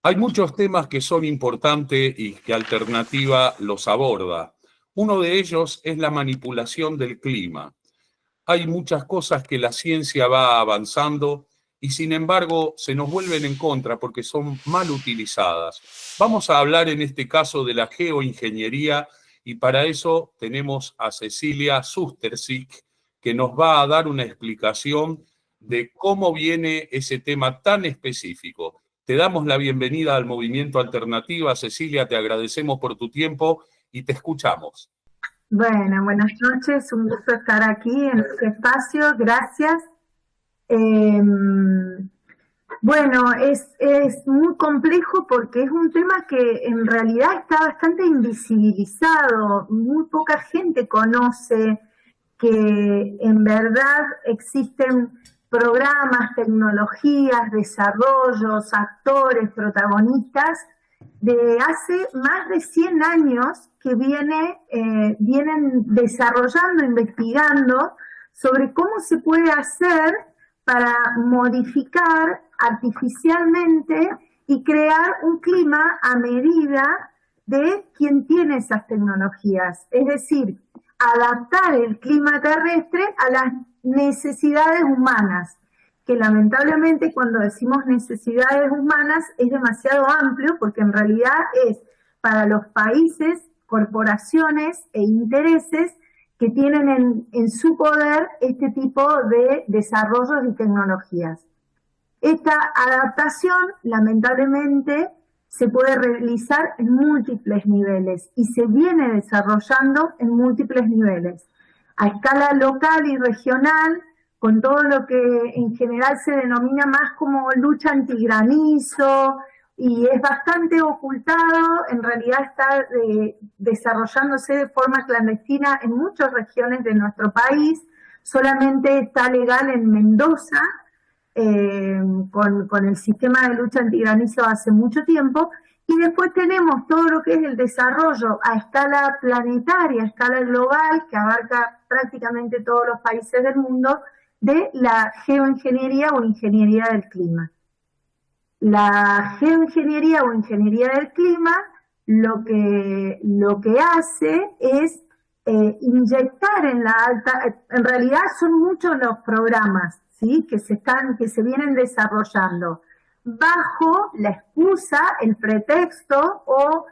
Hay muchos temas que son importantes y que Alternativa los aborda. Uno de ellos es la manipulación del clima. Hay muchas cosas que la ciencia va avanzando y sin embargo se nos vuelven en contra porque son mal utilizadas. Vamos a hablar en este caso de la geoingeniería y para eso tenemos a Cecilia Sustersic que nos va a dar una explicación de cómo viene ese tema tan específico. Te damos la bienvenida al Movimiento Alternativa. Cecilia, te agradecemos por tu tiempo y te escuchamos. Bueno, buenas noches, un gusto estar aquí en este espacio, gracias. Bueno, es muy complejo porque es un tema que en realidad está bastante invisibilizado, muy poca gente conoce que en verdad existen programas, tecnologías, desarrollos, actores, protagonistas de hace más de 100 años que vienen desarrollando, investigando sobre cómo se puede hacer para modificar artificialmente y crear un clima a medida de quien tiene esas tecnologías. Es decir, adaptar el clima terrestre a las necesidades humanas, que lamentablemente cuando decimos necesidades humanas es demasiado amplio porque en realidad es para los países, corporaciones e intereses que tienen en su poder este tipo de desarrollos y tecnologías. Esta adaptación, lamentablemente, se puede realizar en múltiples niveles y se viene desarrollando en múltiples niveles. A escala local y regional, con todo lo que en general se denomina más como lucha antigranizo, y es bastante ocultado, en realidad está desarrollándose de forma clandestina en muchas regiones de nuestro país, solamente está legal en Mendoza, con el sistema de lucha antigranizo hace mucho tiempo, y después tenemos todo lo que es el desarrollo a escala planetaria, a escala global, que abarca prácticamente todos los países del mundo, de la geoingeniería o ingeniería del clima. La geoingeniería o ingeniería del clima lo que hace es inyectar en realidad son muchos los programas, ¿sí? que se vienen desarrollando bajo la excusa, el pretexto o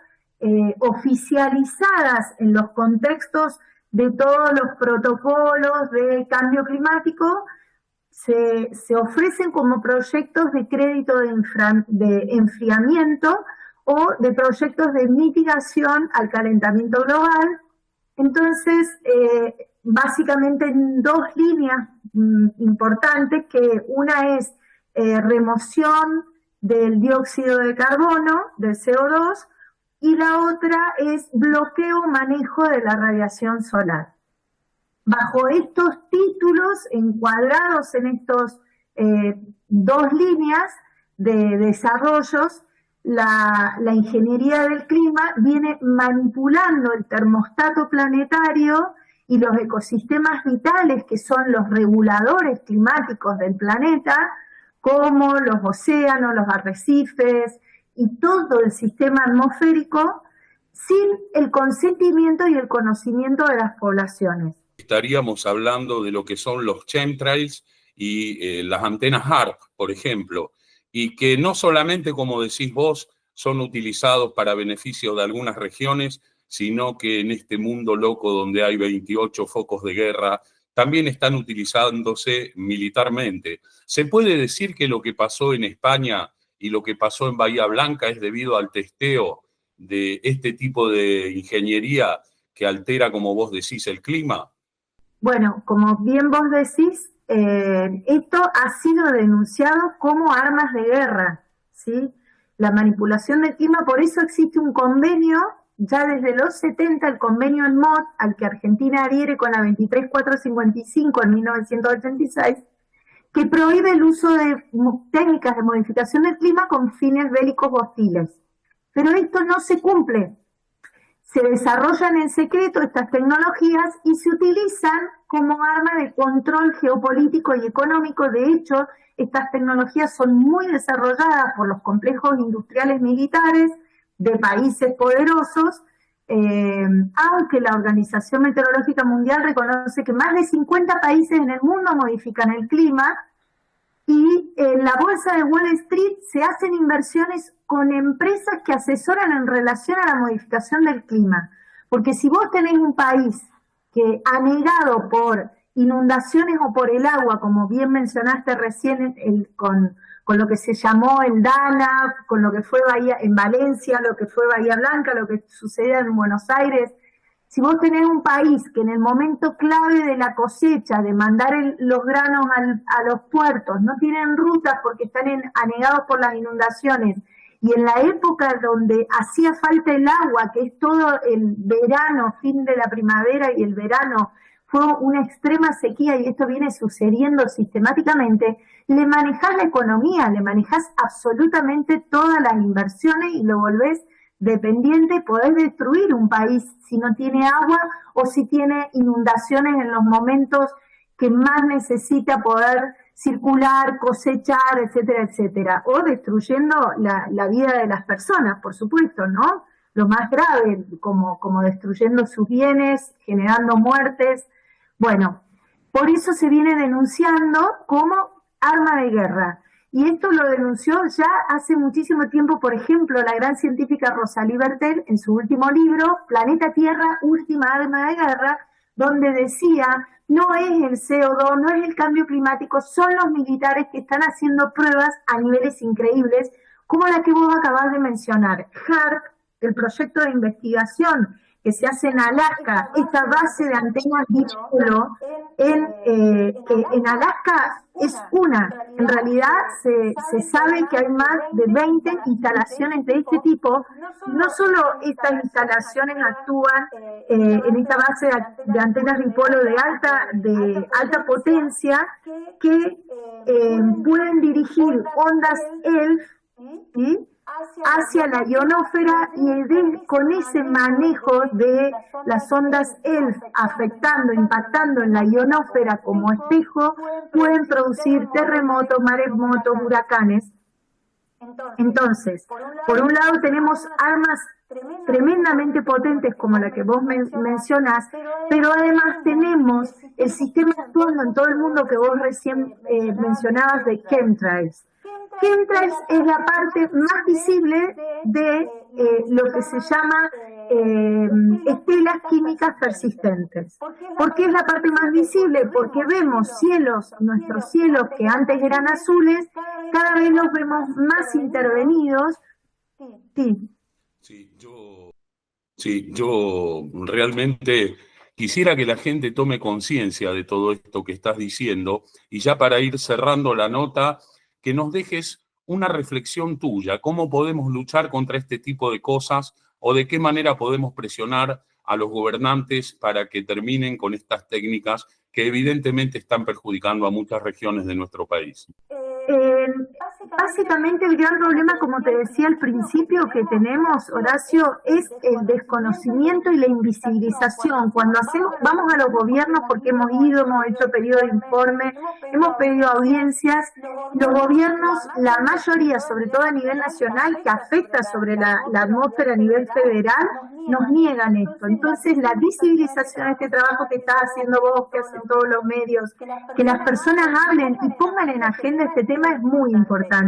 oficializadas en los contextos de todos los protocolos de cambio climático, se ofrecen como proyectos de crédito de enfriamiento o de proyectos de mitigación al calentamiento global. Entonces, básicamente en dos líneas importantes, que una es remoción del dióxido de carbono, del CO2, y la otra es bloqueo, manejo de la radiación solar. Bajo estos títulos, encuadrados en estos dos líneas de desarrollos, la ingeniería del clima viene manipulando el termostato planetario y los ecosistemas vitales, que son los reguladores climáticos del planeta, como los océanos, los arrecifes y todo el sistema atmosférico, sin el consentimiento y el conocimiento de las poblaciones. Estaríamos hablando de lo que son los chemtrails y las antenas HAARP, por ejemplo, y que no solamente, como decís vos, son utilizados para beneficio de algunas regiones, sino que en este mundo loco donde hay 28 focos de guerra, también están utilizándose militarmente. ¿Se puede decir que lo que pasó en España y lo que pasó en Bahía Blanca es debido al testeo de este tipo de ingeniería que altera, como vos decís, el clima? Bueno, como bien vos decís, esto ha sido denunciado como armas de guerra, ¿sí? La manipulación del clima, por eso existe un convenio, ya desde los 70, el convenio en MOD, al que Argentina adhiere con la 23455 en 1986, que prohíbe el uso de técnicas de modificación del clima con fines bélicos hostiles. Pero esto no se cumple. Se desarrollan en secreto estas tecnologías y se utilizan como arma de control geopolítico y económico. De hecho, estas tecnologías son muy desarrolladas por los complejos industriales militares de países poderosos, aunque la Organización Meteorológica Mundial reconoce que más de 50 países en el mundo modifican el clima, y en la bolsa de Wall Street se hacen inversiones con empresas que asesoran en relación a la modificación del clima. Porque si vos tenés un país que anegado por inundaciones o por el agua, como bien mencionaste recién con lo que se llamó el Dana, con lo que fue Bahía en Valencia, lo que fue Bahía Blanca, lo que sucedía en Buenos Aires, si vos tenés un país que en el momento clave de la cosecha, de mandar los granos a los puertos, no tienen rutas porque están anegados por las inundaciones, y en la época donde hacía falta el agua, que es todo el verano, fin de la primavera y el verano, fue una extrema sequía y esto viene sucediendo sistemáticamente, le manejás la economía, le manejás absolutamente todas las inversiones y lo volvés dependiente. Podés destruir un país si no tiene agua o si tiene inundaciones en los momentos que más necesita poder circular, cosechar, etcétera, etcétera, o destruyendo la vida de las personas, por supuesto, ¿no? Lo más grave, como destruyendo sus bienes, generando muertes. Bueno, por eso se viene denunciando como arma de guerra. Y esto lo denunció ya hace muchísimo tiempo, por ejemplo, la gran científica Rosalie Bertell en su último libro, Planeta Tierra, última arma de guerra, donde decía, no es el CO2, no es el cambio climático, son los militares que están haciendo pruebas a niveles increíbles, como la que vos acabás de mencionar. HAARP, el proyecto de investigación que se hace en Alaska, esta base de antenas dipolo, que en Alaska es una. En realidad se sabe que hay más de 20 instalaciones de este tipo. No solo estas instalaciones actúan en esta base de antenas dipolo de alta potencia, que pueden dirigir ondas ELF, ¿sí?, hacia la ionósfera, y con ese manejo de las ondas ELF impactando en la ionósfera como espejo, pueden producir terremotos, maremotos, huracanes. Entonces, por un lado tenemos armas tremendamente potentes como la que vos mencionás, pero además tenemos el sistema actuando en todo el mundo que vos recién mencionabas de chemtrails. Chemtrails es la parte más visible de lo que se llama estelas químicas persistentes. ¿Por qué es la parte más visible? Porque vemos nuestros cielos que antes eran azules, cada vez los vemos más intervenidos. Sí, yo realmente quisiera que la gente tome conciencia de todo esto que estás diciendo, y ya para ir cerrando la nota, que nos dejes una reflexión tuya, cómo podemos luchar contra este tipo de cosas o de qué manera podemos presionar a los gobernantes para que terminen con estas técnicas que evidentemente están perjudicando a muchas regiones de nuestro país. Básicamente el gran problema, como te decía al principio, que tenemos, Horacio, es el desconocimiento y la invisibilización. Cuando vamos a los gobiernos, porque hemos hecho pedido de informe, hemos pedido audiencias, los gobiernos, la mayoría, sobre todo a nivel nacional, que afecta sobre la atmósfera a nivel federal, nos niegan esto. Entonces la visibilización, este trabajo que estás haciendo vos, que hacen todos los medios, que las personas hablen y pongan en agenda este tema es muy importante.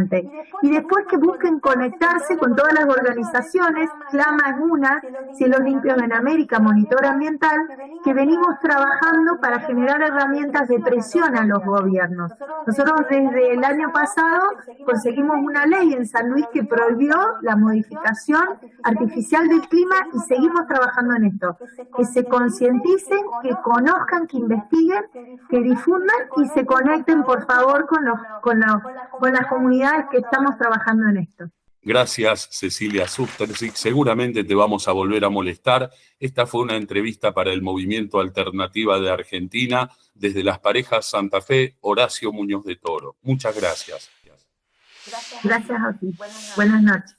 Y después que busquen conectarse con todas las organizaciones, Clama es una, Cielos Limpios en América, Monitor Ambiental, que venimos trabajando para generar herramientas de presión a los gobiernos. Nosotros desde el año pasado conseguimos una ley en San Luis que prohibió la modificación artificial del clima y seguimos trabajando en esto. Que se concienticen, que conozcan, que investiguen, que difundan y se conecten, por favor, con las comunidades que estamos trabajando en esto. Gracias, Cecilia Sustersic. Seguramente te vamos a volver a molestar. Esta fue una entrevista para el Movimiento Alternativa de Argentina desde Las Parejas Santa Fe, Horacio Muñoz de Toro. Muchas gracias. Gracias a ti. Buenas noches.